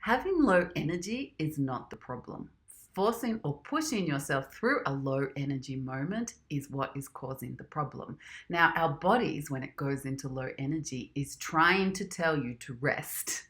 Having low energy is not the problem. Forcing or pushing yourself through a low energy moment is what is causing the problem. Now, our bodies, when it goes into low energy, is trying to tell you to rest.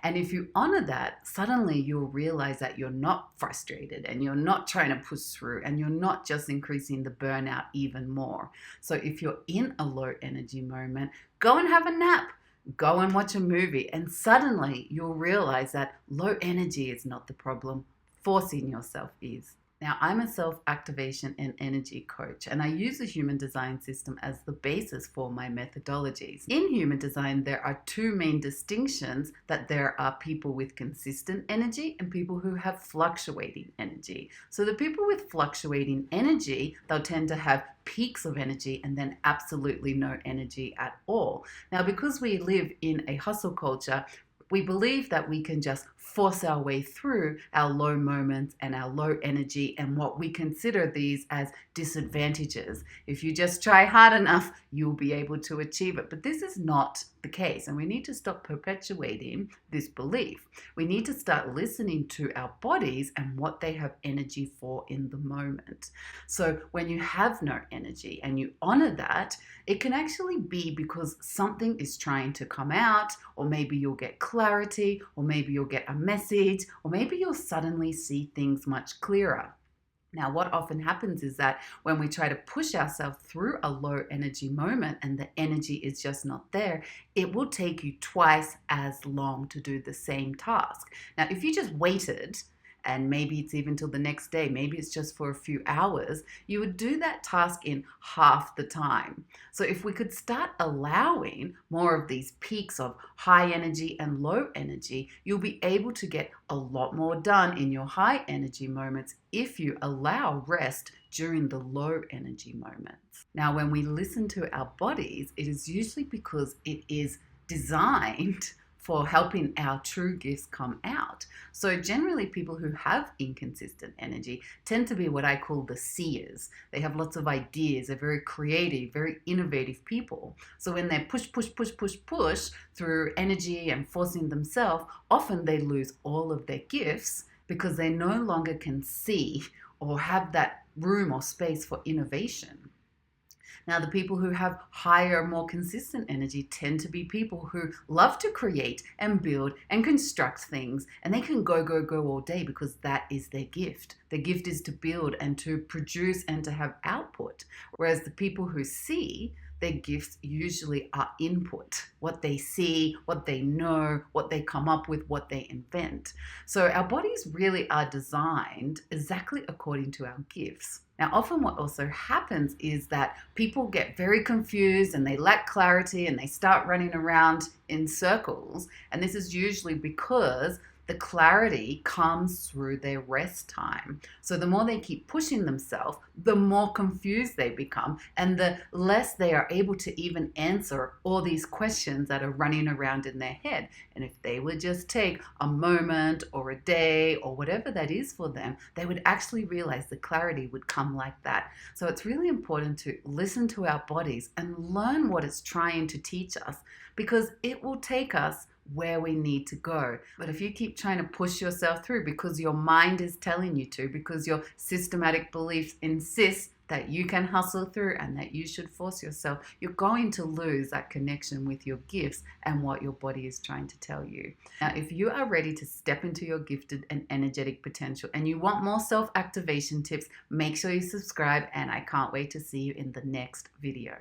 And if you honor that, suddenly you'll realize that you're not frustrated and you're not trying to push through and you're not just increasing the burnout even more. So if you're in a low energy moment, go and have a nap. Go and watch a movie, and suddenly you'll realize that low energy is not the problem, forcing yourself is. Now, I'm a self activation and energy coach, and I use the human design system as the basis for my methodologies. In human design, there are two main distinctions: that there are people with consistent energy and people who have fluctuating energy. So, the people with fluctuating energy, they'll tend to have peaks of energy and then absolutely no energy at all. Now, because we live in a hustle culture, we believe that we can just force our way through our low moments and our low energy and what we consider these as disadvantages. If you just try hard enough, you'll be able to achieve it. But this is not the case, and we need to stop perpetuating this belief. We need to start listening to our bodies and what they have energy for in the moment. So when you have no energy and you honor that, it can actually be because something is trying to come out, or maybe you'll get clarity, or maybe you'll get a message, or maybe you'll suddenly see things much clearer. Now, what often happens is that when we try to push ourselves through a low energy moment and the energy is just not there, it will take you twice as long to do the same task. Now, if you just waited, and maybe it's even till the next day, maybe it's just for a few hours, you would do that task in half the time. So if we could start allowing more of these peaks of high energy and low energy, you'll be able to get a lot more done in your high energy moments if you allow rest during the low energy moments. Now, when we listen to our bodies, it is usually because it is designed for helping our true gifts come out. So generally, people who have inconsistent energy tend to be what I call the seers. They have lots of ideas, they're very creative, very innovative people. So when they push through energy and forcing themselves, often they lose all of their gifts because they no longer can see or have that room or space for innovation. Now, the people who have higher, more consistent energy tend to be people who love to create and build and construct things, and they can go all day because that is their gift. Their gift is to build and to produce and to have output. Whereas the people who see, their gifts usually are input, what they see, what they know, what they come up with, what they invent. So our bodies really are designed exactly according to our gifts. Now, often what also happens is that people get very confused and they lack clarity and they start running around in circles. And this is usually because the clarity comes through their rest time. So the more they keep pushing themselves, the more confused they become, and the less they are able to even answer all these questions that are running around in their head. And if they would just take a moment or a day or whatever that is for them, they would actually realize the clarity would come like that. So it's really important to listen to our bodies and learn what it's trying to teach us, because it will take us where we need to go. But if you keep trying to push yourself through because your mind is telling you to, because your systematic beliefs insist that you can hustle through and that you should force yourself, you're going to lose that connection with your gifts and what your body is trying to tell you. Now, if you are ready to step into your gifted and energetic potential and you want more self-activation tips, make sure you subscribe, and I can't wait to see you in the next video.